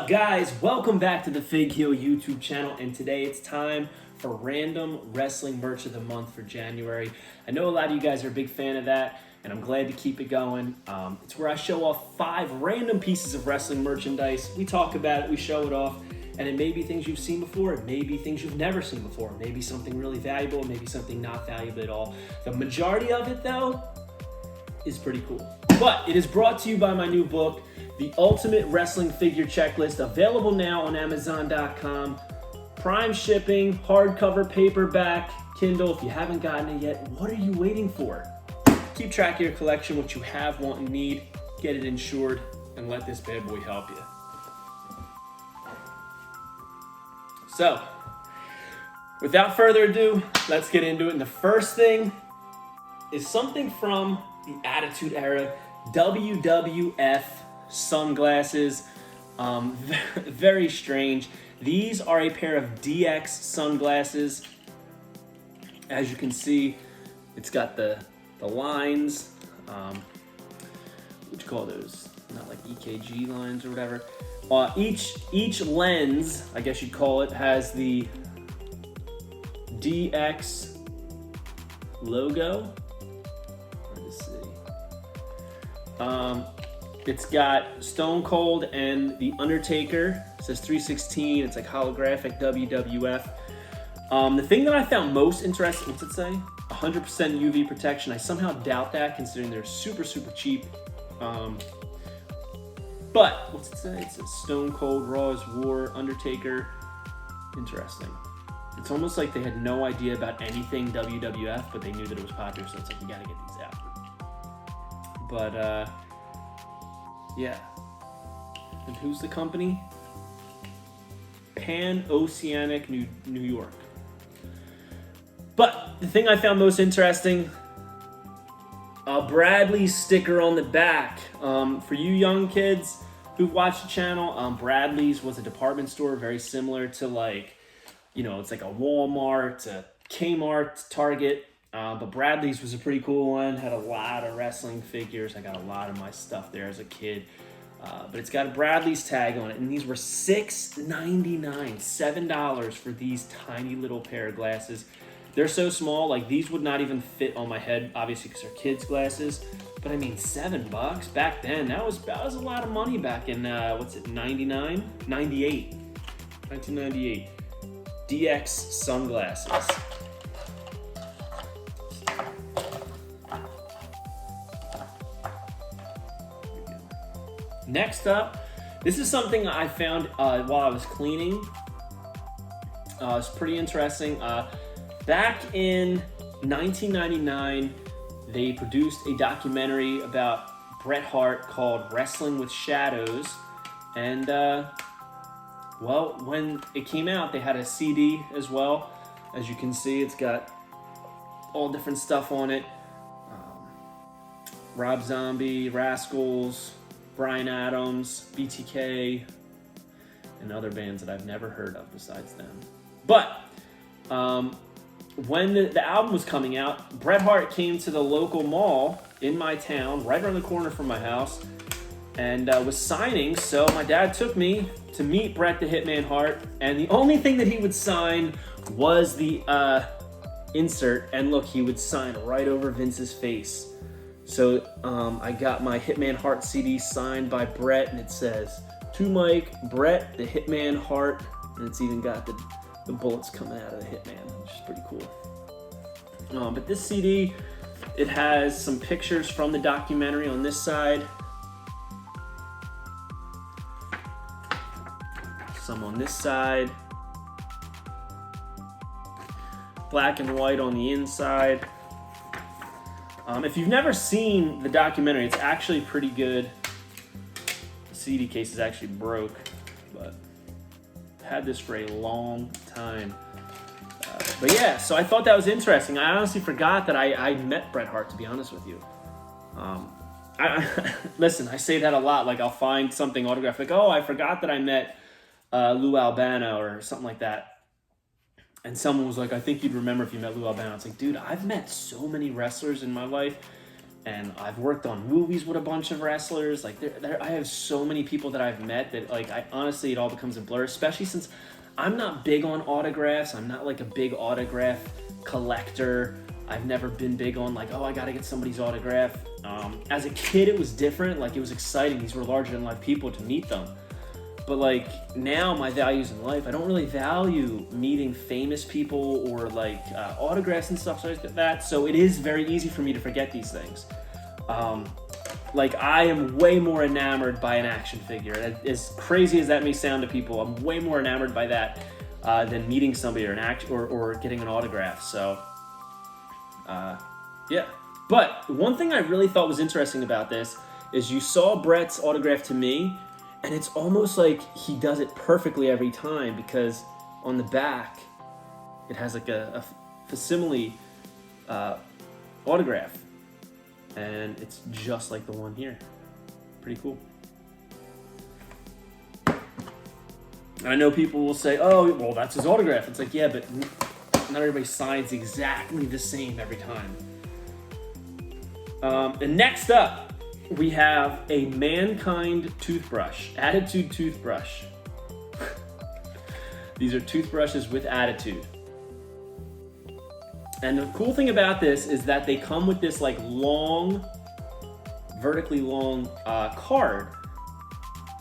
up, guys? Welcome back to the Fig Heel YouTube channel, and today it's time for random wrestling merch of the month for January. I know a lot of you guys are a big fan of that, and I'm glad to keep it going. It's where I show off 5 random pieces of wrestling merchandise. We talk about it, we show it off, and it may be things you've seen before, it may be things you've never seen before, maybe something really valuable, maybe something not valuable at all. The majority of it, though, is pretty cool. But it is brought to you by my new book, The Ultimate Wrestling Figure Checklist, available now on Amazon.com. Prime shipping, hardcover, paperback, Kindle. If you haven't gotten it yet, what are you waiting for? Keep track of your collection, what you have, want, and need. Get it insured, and let this bad boy help you. So, without further ado, let's get into it. And the first thing is something from the Attitude Era, WWF sunglasses. Very strange. These are a pair of DX sunglasses. As you can see, it's got the lines, what you call those? Not like EKG lines or whatever. Each lens, I guess you'd call it, has the DX logo. It's got Stone Cold and The Undertaker. It says 316. It's like holographic WWF. The thing that I found most interesting, what's it say? 100% UV protection. I somehow doubt that, considering they're super, super cheap. But what's it say? It says Stone Cold, Raw is War, Undertaker. Interesting. It's almost like they had no idea about anything WWF, but they knew that it was popular, so it's like, you gotta get these out. But, yeah. And who's the company? Pan-Oceanic New York. But the thing I found most interesting, Bradley's sticker on the back. For you young kids who've watched the channel, Bradley's was a department store very similar to, like, you know, it's like a Walmart, a Kmart, Target. But Bradley's was a pretty cool one. Had a lot of wrestling figures. I got a lot of my stuff there as a kid. But it's got a Bradley's tag on it. And these were $6.99, $7 for these tiny little pair of glasses. They're so small, like these would not even fit on my head, obviously because they're kids' glasses. But I mean, $7 back then, that was a lot of money back in, 99? 98. 1998. DX sunglasses. Next up, this is something I found while I was cleaning. It's pretty interesting. Back in 1999, they produced a documentary about Bret Hart called Wrestling with Shadows. And, well, when it came out, they had a CD as well. As you can see, it's got all different stuff on it. Rob Zombie, Rascals, Bryan Adams, BTK, and other bands that I've never heard of besides them. But when the album was coming out, Bret Hart came to the local mall in my town, right around the corner from my house, and was signing. So my dad took me to meet Bret the Hitman Hart, and the only thing that he would sign was the insert. And look, he would sign right over Vince's face. So I got my Hitman Hart CD signed by Bret, and it says, "To Mike, Bret the Hitman Hart," and it's even got the bullets coming out of the Hitman, which is pretty cool. But this CD, it has some pictures from the documentary on this side, some on this side, black and white on the inside. If you've never seen the documentary, it's actually pretty good. The CD case is actually broke, but I've had this for a long time. But yeah, so I thought that was interesting. I honestly forgot that I met Bret Hart, to be honest with you. Listen, I say that a lot. Like, I'll find something autographed, like, oh, I forgot that I met Lou Albano or something like that. And someone was like, I think you'd remember if you met Lou Albano. It's like, dude, I've met so many wrestlers in my life. and I've worked on movies with a bunch of wrestlers. Like, I have so many people that I've met that, like, I honestly, it all becomes a blur, especially since I'm not big on autographs. I'm not like a big autograph collector. I've never been big on like, oh, I gotta get somebody's autograph. As a kid, it was different. Like, it was exciting. These were larger than life people to meet them. But like now, my values in life, I don't really value meeting famous people or like autographs and stuff like that. So it is very easy for me to forget these things. Like, I am way more enamored by an action figure. As crazy as that may sound to people, I'm way more enamored by that than meeting somebody or getting an autograph. So, yeah. But one thing I really thought was interesting about this is you saw Bret's autograph to me, and it's almost like he does it perfectly every time, because on the back, it has like a facsimile autograph. And it's just like the one here. Pretty cool. And I know people will say, oh, well, that's his autograph. It's like, yeah, but not everybody signs exactly the same every time. And next up, we have a Mankind toothbrush, Attitude toothbrush. These are toothbrushes with attitude. And the cool thing about this is that they come with this like long, vertically long card.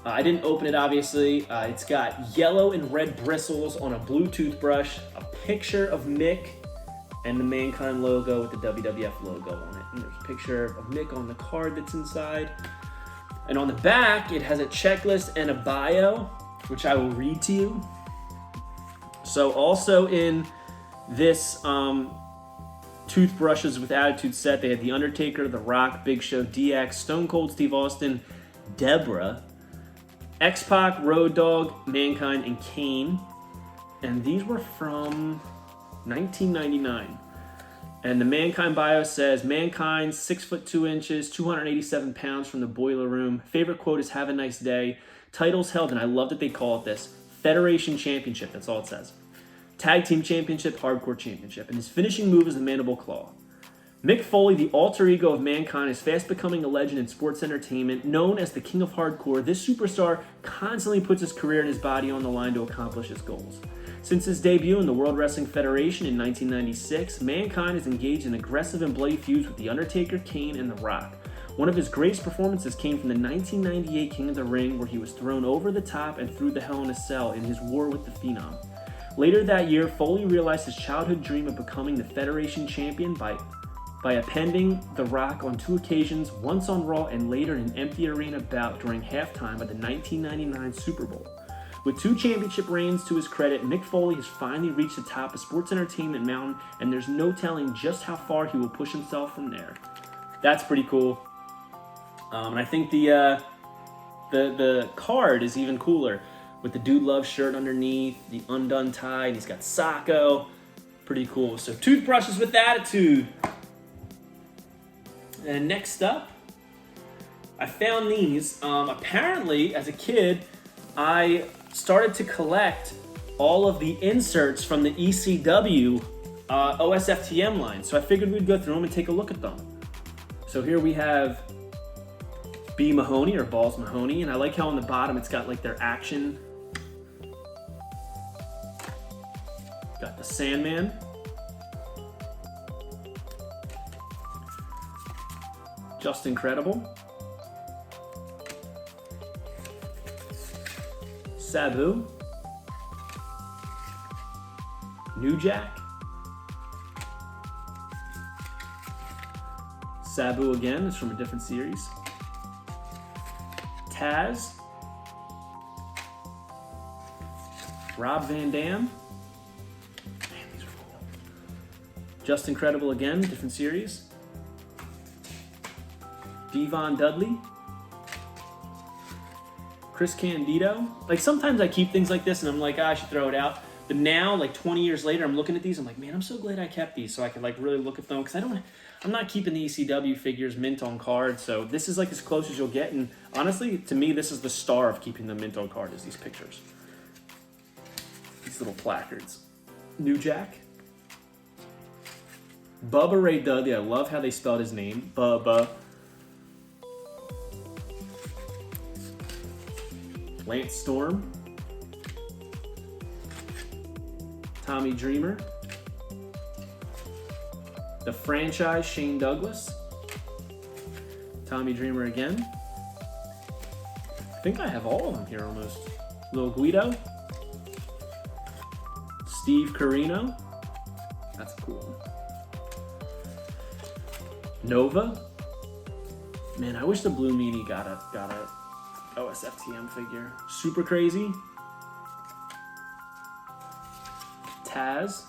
I didn't open it, obviously. It's got yellow and red bristles on a blue toothbrush, a picture of Mick, and the Mankind logo with the WWF logo on it. And there's a picture of Mick on the card that's inside. And on the back, it has a checklist and a bio, which I will read to you. So also in this toothbrushes with attitude set, they had The Undertaker, The Rock, Big Show, DX, Stone Cold Steve Austin, Deborah, X-Pac, Road Dogg, Mankind, and Kane. And these were from 1999. And the Mankind bio says, Mankind, 6'2", 287 pounds, from the Boiler Room. Favorite quote is, "Have a nice day." Titles held, and I love that they call it this, Federation Championship. That's all it says. Tag Team Championship, Hardcore Championship. And his finishing move is the Mandible Claw. Mick Foley, the alter ego of Mankind, is fast becoming a legend in sports entertainment. Known as the King of Hardcore, this superstar constantly puts his career and his body on the line to accomplish his goals. Since his debut in the World Wrestling Federation in 1996, Mankind has engaged in aggressive and bloody feuds with The Undertaker, Kane, and The Rock. One of his greatest performances came from the 1998 King of the Ring, where he was thrown over the top and through the Hell in a Cell in his war with the Phenom. Later that year, Foley realized his childhood dream of becoming the Federation Champion by appending The Rock on 2 occasions, once on Raw and later in an empty arena bout during halftime of the 1999 Super Bowl. With 2 championship reigns to his credit, Mick Foley has finally reached the top of sports entertainment mountain, and there's no telling just how far he will push himself from there. That's pretty cool. And I think the card is even cooler, with the Dude Love shirt underneath, the undone tie, and he's got Sacco. Pretty cool. So, toothbrushes with attitude. And next up, I found these. Apparently, as a kid, I started to collect all of the inserts from the ECW Osftm line. So I figured we'd go through them and take a look at them. So here we have B. Mahoney, or Balls Mahoney, and I like how on the bottom it's got like their action. Got the Sandman. Just Incredible. Sabu. New Jack. Sabu again, is from a different series. Taz. Rob Van Dam. Man, these are cool. Just Incredible again, different series. Devon Dudley. Chris Candido. Like, sometimes I keep things like this and I'm like, I should throw it out. But now, like 20 years later, I'm looking at these. I'm like, man, I'm so glad I kept these so I can like really look at them, because I'm not keeping the ECW figures mint on card. So this is like as close as you'll get. And honestly, to me, this is the star of keeping them mint on card, is these pictures. These little placards. New Jack. Bubba Ray Dudley. I love how they spelled his name. Bubba. Lance Storm. Tommy Dreamer. The Franchise, Shane Douglas. Tommy Dreamer again. I think I have all of them here almost. Lil Guido. Steve Carino. That's a cool one. Nova. Man, I wish the Blue Meanie got a OSFTM figure. Super Crazy. Taz.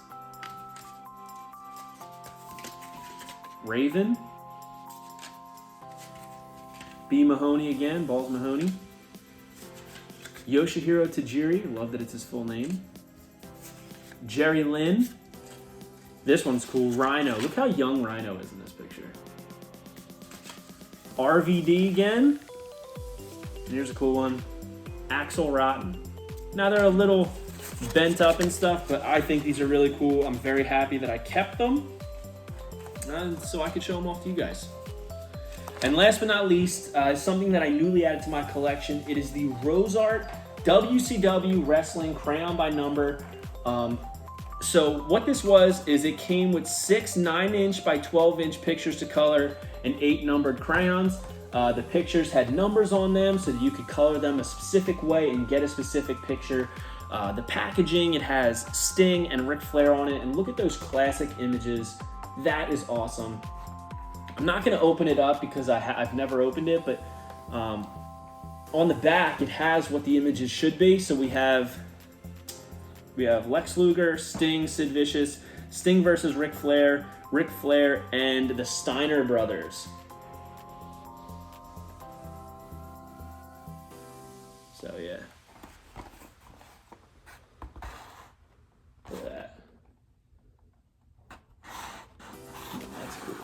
Raven. B. Mahoney again, Balls Mahoney. Yoshihiro Tajiri, love that it's his full name. Jerry Lynn. This one's cool, Rhino. Look how young Rhino is in this picture. RVD again. And here's a cool one. Axel Rotten. Now they're a little bent up and stuff, but I think these are really cool. I'm very happy that I kept them, so I could show them off to you guys. And last but not least, something that I newly added to my collection. It is the Rose Art WCW Wrestling Crayon by Number. So what this was is it came with 6 9-inch by 12-inch pictures to color and 8 numbered crayons. The pictures had numbers on them so that you could color them a specific way and get a specific picture. The packaging, it has Sting and Ric Flair on it, and look at those classic images. That is awesome. I'm not going to open it up because I've never opened it, but on the back it has what the images should be. So we have Lex Luger, Sting, Sid Vicious, Sting versus Ric Flair, and the Steiner brothers. So yeah. Look at that. That's cool.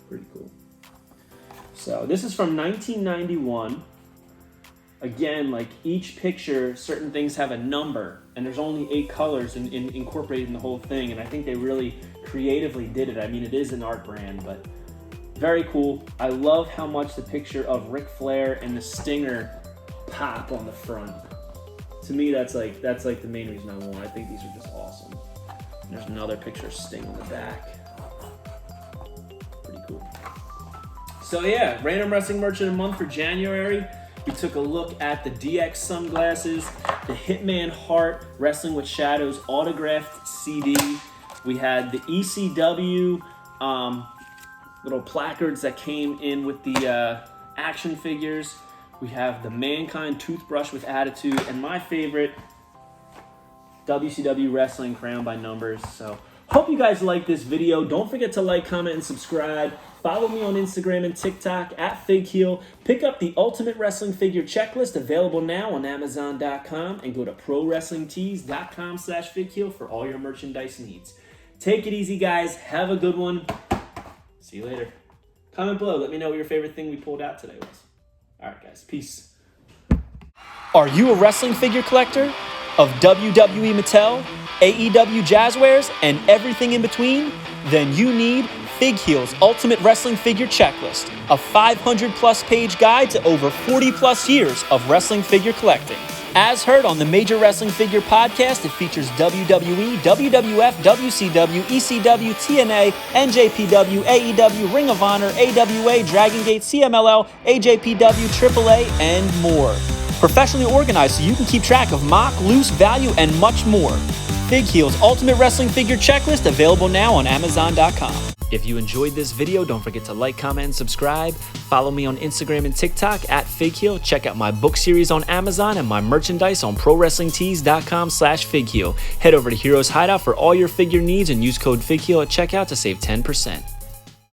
Pretty cool. So this is from 1991. Again, like each picture, certain things have a number, and there's only 8 colors incorporated in the whole thing, and I think they really creatively did it. I mean, it is an art brand, but very cool. I love how much the picture of Ric Flair and the Stinger pop on the front. To me, that's like the main reason I want. I think these are just awesome. And there's another picture of Sting on the back. Pretty cool. So yeah, random wrestling merch of the month for January. We took a look at the DX sunglasses, the Hitman Hart Wrestling with Shadows autographed CD. We had the ECW little placards that came in with the action figures. We have the Mankind toothbrush with attitude, and my favorite, WCW Wrestling Crayon by Numbers. So hope you guys like this video. Don't forget to like, comment, and subscribe. Follow me on Instagram and TikTok at FigHeel. Pick up the Ultimate Wrestling Figure Checklist, available now on Amazon.com, and go to ProWrestlingTees.com/FigHeel for all your merchandise needs. Take it easy, guys. Have a good one. See you later. Comment below. Let me know what your favorite thing we pulled out today was. All right, guys. Peace. Are you a wrestling figure collector of WWE Mattel, AEW Jazzwares, and everything in between? Then you need FigHeel's Ultimate Wrestling Figure Checklist, a 500-plus page guide to over 40-plus years of wrestling figure collecting. As heard on the Major Wrestling Figure podcast, it features WWE, WWF, WCW, ECW, TNA, NJPW, AEW, Ring of Honor, AWA, Dragon Gate, CMLL, AJPW, AAA, and more. Professionally organized so you can keep track of mock, loose, value, and much more. FigHeel's Ultimate Wrestling Figure Checklist, available now on Amazon.com. If you enjoyed this video, don't forget to like, comment, and subscribe. Follow me on Instagram and TikTok at FigHeel. Check out my book series on Amazon and my merchandise on ProWrestlingTees.com/FigHeel. Head over to Heroes Hideout for all your figure needs and use code FigHeel at checkout to save 10%.